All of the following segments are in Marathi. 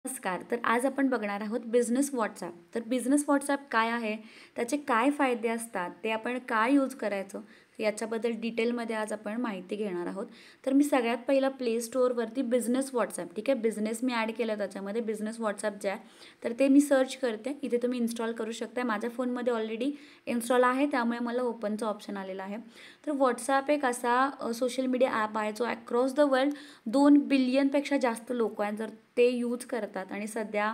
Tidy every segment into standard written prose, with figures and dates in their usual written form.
नमस्कार. तर आज आपण बघणार आहोत बिझनेस व्हॉट्सॲप. तर बिझनेस व्हॉट्सॲप काय आहे? त्याचे काय फायदे असतात? ते आपण काय यूज करायचं? याच्याबद्दल डिटेलमध्ये आज आपण माहिती घेणार आहोत. तर मी सगळ्यात पहिला प्ले स्टोअरवरती बिझनेस व्हॉट्सॲप, ठीक आहे, बिझनेस मी ॲड केलं त्याच्यामध्ये बिझनेस व्हॉट्सॲप जे आहे, तर ते मी सर्च करते. इथे तुम्ही इन्स्टॉल करू शकता. माझ्या फोनमध्ये ऑलरेडी इन्स्टॉल आहे, त्यामुळे मला ओपनचा ऑप्शन आलेला आहे. तर व्हॉट्सॲप एक असा सोशल मीडिया ॲप आहे जो अक्रॉस द वर्ल्ड 2 बिलियनपेक्षा जास्त लोक आहेत जर ते यूज करतात. आणि सध्या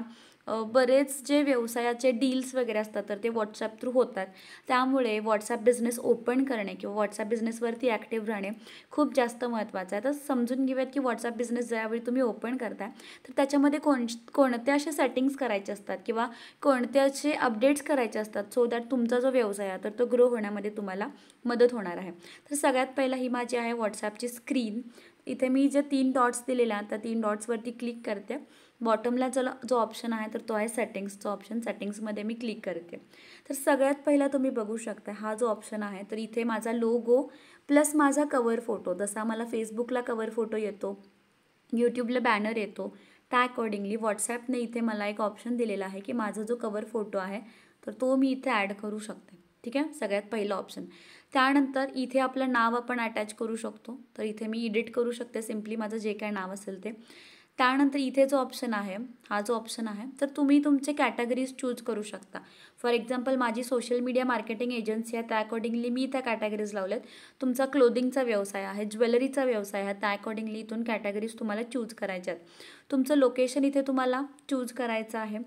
बरेच जे व्यवसायाचे डील्स वगैरे असतात तर ते व्हॉट्सॲप थ्रू होतात. त्यामुळे व्हॉट्सॲप बिझनेस ओपन करणे किंवा व्हॉट्सॲप बिझनेसवरती ॲक्टिव्ह राहणे खूप जास्त महत्त्वाचं आहे. तर समजून घेऊयात की व्हॉट्सॲप बिझनेस ज्यावेळी तुम्ही ओपन करताय तर त्याच्यामध्ये कोणत्या अशा सेटिंग्स करायचे असतात किंवा कोणते असे अपडेट्स करायचे असतात सो दॅट तुमचा जो व्यवसाय आहे तर तो ग्रो होण्यामध्ये तुम्हाला मदत होणार आहे. तर सगळ्यात पहिला ही माझी आहे व्हॉट्सॲपची स्क्रीन. इथे मी जे 3 डॉट्स दिलेले आहेत त्या 3 डॉट्सवरती क्लिक करते. बॉटमला जो ऑप्शन आहे तर तो आहे सेटिंग्सचा ऑप्शन. सेटिंग्समध्ये मी क्लिक करते. तर सगळ्यात पहिला तुम्ही बघू शकता हा जो ऑप्शन आहे तर इथे माझा लोगो प्लस माझा कवर फोटो, जसा मला फेसबुकला कवर फोटो येतो, यूट्यूबला बॅनर येतो, त्या अकॉर्डिंगली व्हॉट्सॲपने इथे मला एक ऑप्शन दिलेला आहे की माझा जो कवर फोटो आहे तर तो मी इथे ॲड करू शकते. ठीक आहे, सगळ्यात पहिला ऑप्शन. त्यानंतर इथे आपलं नाव आपण अटॅच करू शकतो. तर इथे मी एडिट करू शकते सिम्पली माझं जे काय नाव असेल ते. त्यानंतर इथे जो ऑप्शन आहे, हा जो ऑप्शन आहे तर तुम्ही तुमचे कॅटेगरीज चूज करू शकता. फॉर एक्झाम्पल माझी सोशल मीडिया मार्केटिंग एजन्सी आहे, त्या अकॉर्डिंगली मी त्या कॅटेगरीज लावल्यात. तुमचा क्लोदिंगचा व्यवसाय आहे, ज्वेलरीचा व्यवसाय आहे, त्या अकॉर्डिंगली इथून कॅटेगरीज तुम्हाला चूज करायच्या आहेत. तुमचं लोकेशन इथे तुम्हाला चूज करायचं आहे.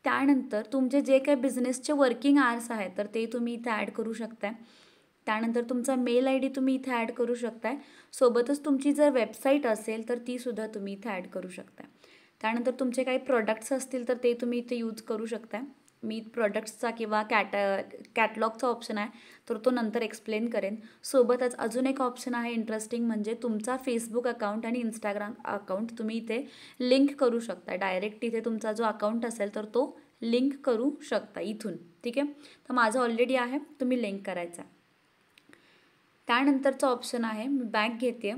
त्यानंतर तुमचे जे काही बिझनेसचे वर्किंग आवर्स आहेत तर ते तुम्ही इथे ॲड करू शकताय. त्यानंतर तुमचा मेल आय डी तुम्ही इथे ॲड करू शकताय. सोबतच तुमची जर वेबसाईट असेल तर तीसुद्धा तुम्ही इथे ॲड करू शकताय. त्यानंतर तुमचे काही प्रोडक्ट्स असतील तर ते तुम्ही इथे यूज करू शकताय. मी प्रोडक्ट्सचा किंवा कॅटलॉगचा ऑप्शन आहे तर तो नंतर एक्सप्लेन करेन. सोबतच अजून एक ऑप्शन आहे इंटरेस्टिंग, म्हणजे तुमचा फेसबुक अकाउंट आणि इंस्टाग्राम अकाउंट तुम्ही इथे लिंक करू शकता. डायरेक्ट इथे तुमचा जो अकाउंट असेल तर तो लिंक करू शकता इथून. ठीक आहे, तर माझं ऑलरेडी आहे, तुम्ही लिंक करायचा. त्यानंतरचा ऑप्शन आहे, मी बॅक घेते.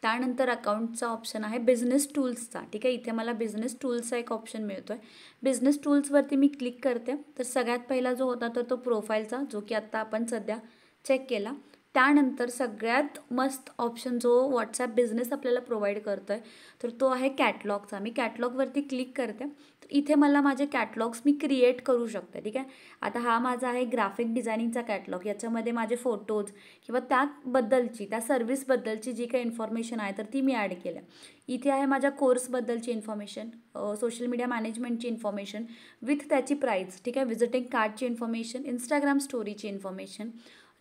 त्यानंतर अकाउंटचा ऑप्शन आहे बिझनेस टूल्सचा. ठीक आहे, इथे मला बिझनेस टूल्सचा एक ऑप्शन मिळतो आहे. बिझनेस टूल्सवरती मी क्लिक करते. तर सगळ्यात पहिला जो होता तर तो प्रोफाईलचा, जो की आत्ता आपण सध्या चेक केला. त्यानंतर सगळ्यात मस्त ऑप्शन जो व्हॉट्सॲप बिझनेस आपल्याला प्रोव्हाइड करतो आहे तर तो आहे कॅटलॉगचा. मी कॅटलॉगवरती क्लिक करते. तर इथे मला माझे कॅटलॉग्स मी क्रिएट करू शकते. ठीक आहे, आता हा माझा आहे ग्राफिक डिझायनिंगचा कॅटलॉग. याच्यामध्ये माझे फोटोज किंवा त्याबद्दलची, त्या सर्व्हिसबद्दलची जी काही इन्फॉर्मेशन आहे तर ती मी ॲड केलं. इथे आहे माझ्या कोर्सबद्दलची इन्फॉर्मेशन, सोशल मीडिया मॅनेजमेंटची इन्फॉर्मेशन विथ त्याची प्राईस. ठीक आहे, व्हिजिटिंग कार्डची इन्फॉर्मेशन, इंस्टाग्राम स्टोरीची इन्फॉर्मेशन,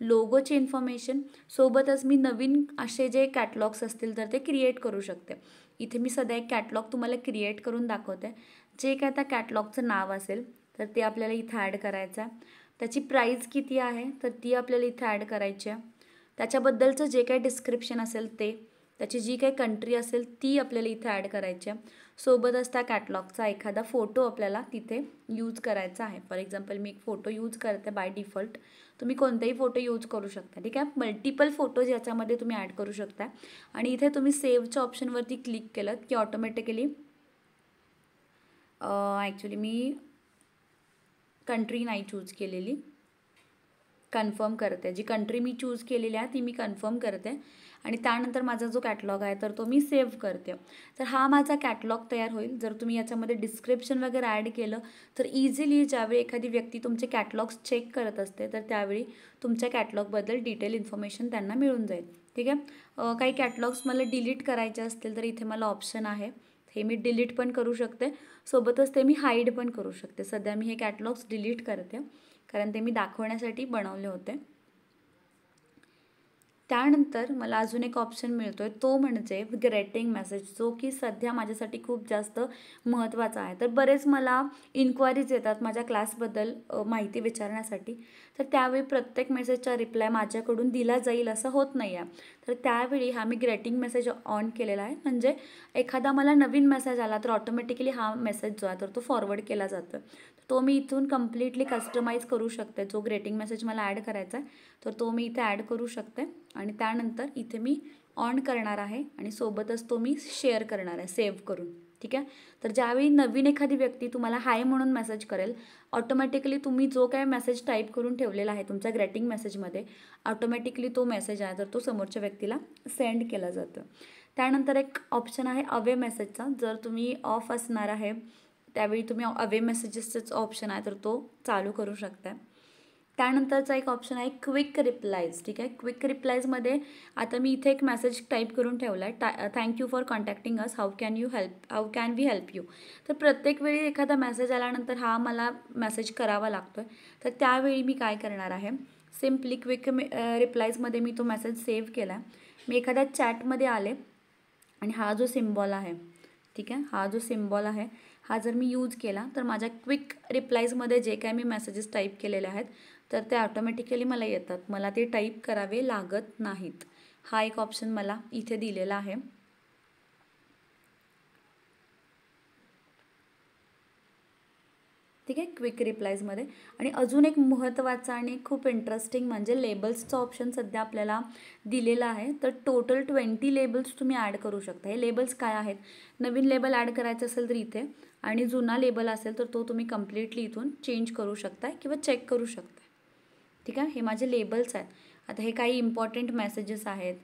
लोगोची इन्फॉर्मेशन. सोबतच मी नवीन असे जे कॅटलॉग्स असतील तर ते क्रिएट करू शकते. इथे मी सध्या एक कॅटलॉग तुम्हाला क्रिएट करून दाखवते. जे काय त्या कॅटलॉगचं नाव असेल तर ते आपल्याला इथं ॲड करायचं आहे. त्याची प्राईस किती आहे तर ती आपल्याला इथे ॲड करायची आहे. त्याच्याबद्दलचं जे काही डिस्क्रिप्शन असेल ते, त्याची जी काही कंट्री असेल ती आपल्याला इथे ॲड करायची आहे. सोबतच त्या कॅटलॉगचा एखादा फोटो आपल्याला तिथे यूज करायचा आहे. फॉर एक्झाम्पल मी एक फोटो यूज करते बाय डिफॉल्ट. तुम्ही कोणताही फोटो यूज करू शकता. ठीक आहे, मल्टिपल फोटोज याच्यामध्ये तुम्ही ॲड करू शकता. आणि इथे तुम्ही सेव्हच्या ऑप्शनवरती क्लिक केलं की ऑटोमॅटिकली ॲक्च्युली मी कंट्री नाही चूज केलेली, कन्फर्म करते. जी कंट्री मी चूज केलेली आहे ती मी कन्फर्म करते आणि त्यानंतर माझा जो कॅटलॉग आहे तर तो मी सेव्ह करते. तर हा माझा कॅटलॉग तयार होईल. जर तुम्ही याच्यामध्ये डिस्क्रिप्शन वगैरे ॲड केलं तर इझिली ज्यावेळी एखादी व्यक्ती तुमचे कॅटलॉग्स चेक करत असते तर त्यावेळी तुमच्या कॅटलॉगबद्दल डिटेल इन्फॉर्मेशन त्यांना मिळून जाईल. ठीक आहे, काही कॅटलॉग्स मला डिलीट करायचे असतील तर इथे मला ऑप्शन आहे, हे मी डिलीट पण करू शकते. सोबतच ते मी हाईड पण करू शकते. सध्या मी हे कॅटलॉग्स डिलीट करते कारण ते मी दाखवण्यासाठी बनवले होते. त्यानंतर मला अजून एक ऑप्शन मिळतो आहे तो म्हणजे ग्रेटिंग मेसेज, जो की सध्या माझ्यासाठी खूप जास्त महत्त्वाचा आहे. तर बरेच मला इन्क्वायरीज येतात माझ्या क्लासबद्दल माहिती विचारण्यासाठी. तर त्यावेळी प्रत्येक मेसेजचा रिप्लाय माझ्याकडून दिला जाईल असं होत नाही आहे. तर त्यावेळी हा मी ग्रेटिंग मेसेज ऑन केलेला आहे. म्हणजे एखादा मला नवीन मेसेज आला तर ऑटोमॅटिकली हा मेसेज जो आहे तर तो फॉरवर्ड केला जातो. तो मी इथून कम्प्लिटली कस्टमाइज करू शकते. जो ग्रेटिंग मेसेज मला ॲड करायचा आहे तर तो मी इथे ॲड करू शकते आणि त्यानंतर इथे मी ऑन करणार आहे आणि सोबतच तो मी शेअर करणार आहे सेव्ह करून. ठीक आहे. तर ज्यावेळी नवीन एखादी व्यक्ती तुम्हाला हाय म्हणून मेसेज करेल, ऑटोमॅटिकली तुम्ही जो काय मेसेज टाईप करून ठेवलेला आहे तुमच्या ग्रेटिंग मेसेजमध्ये, ऑटोमॅटिकली तो मेसेज आहे तर तो समोरच्या व्यक्तीला सेंड केला जातो. त्यानंतर एक ऑप्शन आहे अवे मेसेजचा. जर तुम्ही ऑफ असणार आहे त्यावेळी तुम्ही अवे मेसेजेसचाच ऑप्शन आहे तर तो चालू करू शकता. त्यानंतरचा एक ऑप्शन आहे क्विक रिप्लायज. ठीक आहे. क्विक रिप्लायजमध्ये आता मी इथे एक मेसेज टाईप करून ठेवला आहे, thank you for contacting us, how can we help you. तर प्रत्येक वेळी एखादा मेसेज आल्यानंतर हा मला मेसेज करावा लागतो आहे. तर त्यावेळी मी काय करणार आहे, सिम्पली क्विक रिप्लायजमध्ये मी तो मेसेज सेव्ह केला आहे. मी एखाद्या चॅटमध्ये आले आणि हा जो सिम्बॉल आहे, ठीक आहे, हा जो सिम्बॉल आहे हा जर मी यूज केला तर माझ्या क्विक रिप्लायजमध्ये जे काय मी मेसेजेस टाईप केलेले आहेत तर ते ऑटोमॅटिकली मला येतात, मला ते टाईप करावे लागत नाहीत. हा एक ऑप्शन मला इथे दिलेला आहे. ठीक आहे, क्विक रिप्लायजमध्ये. आणि अजून एक महत्त्वाचा आणि खूप इंटरेस्टिंग म्हणजे लेबल्सचा ऑप्शन सध्या आपल्याला दिलेला आहे. तर टोटल 20 लेबल्स तुम्ही ॲड करू शकता. हे लेबल्स काय आहेत, नवीन लेबल ॲड करायचं असेल तर इथे, आणि जुना लेबल असेल तर तो तुम्ही कम्प्लिटली इथून चेंज करू शकताय किंवा चेक करू शकताय. ठीक आहे. हे माझे लेबल्स आहेत. आता हे काही इम्पॉर्टंट मेसेजेस आहेत,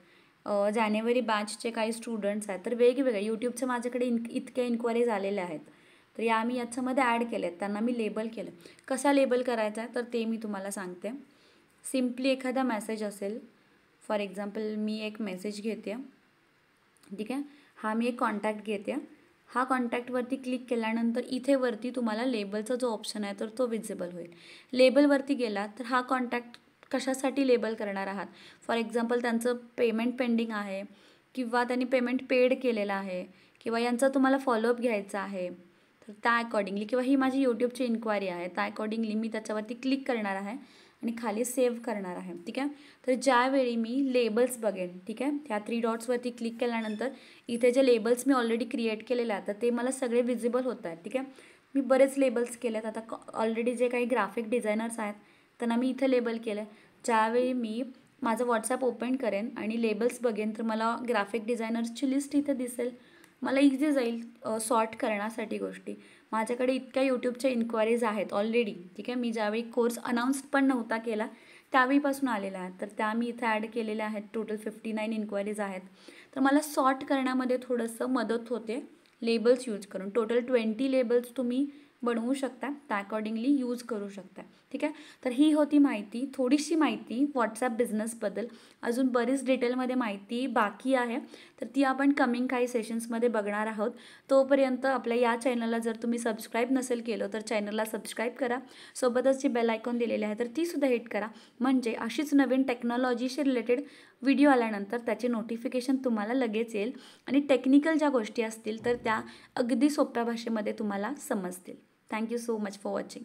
जानेवारी बॅचचे काही स्टुडंट्स आहेत, तर वेगवेगळे यूट्यूबचे माझ्याकडे इतके इन्क्वायरीज आलेले आहेत तर या मी याच्यामध्ये ॲड केले आहेत, त्यांना मी लेबल केलं. कसा लेबल करायचा आहे तर ते मी तुम्हाला सांगते. सिम्पली एखादा मेसेज असेल, फॉर एक्झाम्पल मी एक मेसेज घेते, ठीक आहे, हा मी एक कॉन्टॅक्ट घेते. हा कॉन्टॅक्टवरती क्लिक केल्यानंतर इथे वरती तुम्हाला लेबलचा जो ऑप्शन आहे तर तो विजिबल होईल. लेबलवरती गेला तर हा कॉन्टॅक्ट कशासाठी लेबल करणार आहात, फॉर एक्झाम्पल त्यांचं पेमेंट पेंडिंग आहे किंवा त्यांनी पेमेंट पेड केलेलं आहे किंवा यांचा तुम्हाला फॉलोअप घ्यायचा आहे, तर त्या अकॉर्डिंगली, किंवा ही माझी यूट्यूबची इन्क्वायरी आहे त्या अकॉर्डिंगली मी त्याच्यावरती क्लिक करणार आहे आणि खाली सेव्ह करणार आहे. ठीक आहे. तर ज्यावेळी मी लेबल्स बघेन, ठीक आहे, ह्या 3 डॉट्सवरती क्लिक केल्यानंतर इथे जे लेबल्स मी ऑलरेडी क्रिएट केलेले आहेत तर ते मला सगळे विजिबल होत आहेत. ठीक आहे. मी बरेच लेबल्स केले आहेत. आता ऑलरेडी जे काही ग्राफिक डिझायनर्स आहेत त्यांना मी इथे लेबल केलं आहे. ज्यावेळी मी माझं व्हॉट्सॲप ओपन करेन आणि लेबल्स बघेन तर मला ग्राफिक डिझायनर्सची लिस्ट इथे दिसेल. मला इझी जाईल सॉर्ट करण्यासाठी गोष्टी. माझ्याकडे इतक्या यूट्यूबच्या इन्क्वायरीज आहेत ऑलरेडी. ठीक आहे. मी ज्यावेळी कोर्स अनाऊन्स पण नव्हता केला त्यावेळीपासून आलेल्या आहेत, तर त्या मी इथे ॲड केलेल्या आहेत. टोटल 59 इन्क्वायरीज आहेत. तर मला सॉर्ट करण्यामध्ये थोडंसं मदत होते लेबल्स यूज करून. टोटल 20 लेबल्स तुम्ही बनवू शकता, त्या अकॉर्डिंगली यूज करू शकता. ठीक आहे. तर ही होती माहिती, थोडीशी माहिती व्हॉट्सॲप बिझनेसबद्दल. अजून बरीच डिटेलमध्ये माहिती बाकी आहे तर ती आपण कमिंग काही सेशन्समध्ये बघणार आहोत. तोपर्यंत आपल्या या चॅनलला जर तुम्ही सबस्क्राईब नसेल केलं तर चॅनलला सबस्क्राईब करा. सोबतच जी बेल आयकॉन दिलेली आहे तर तीसुद्धा हिट करा, म्हणजे अशीच नवीन टेक्नॉलॉजीशी रिलेटेड व्हिडिओ आल्यानंतर त्याचे नोटिफिकेशन तुम्हाला लगेच येईल आणि टेक्निकल ज्या गोष्टी असतील तर त्या अगदी सोप्या भाषेमध्ये तुम्हाला समजतील. Thank you so much for watching.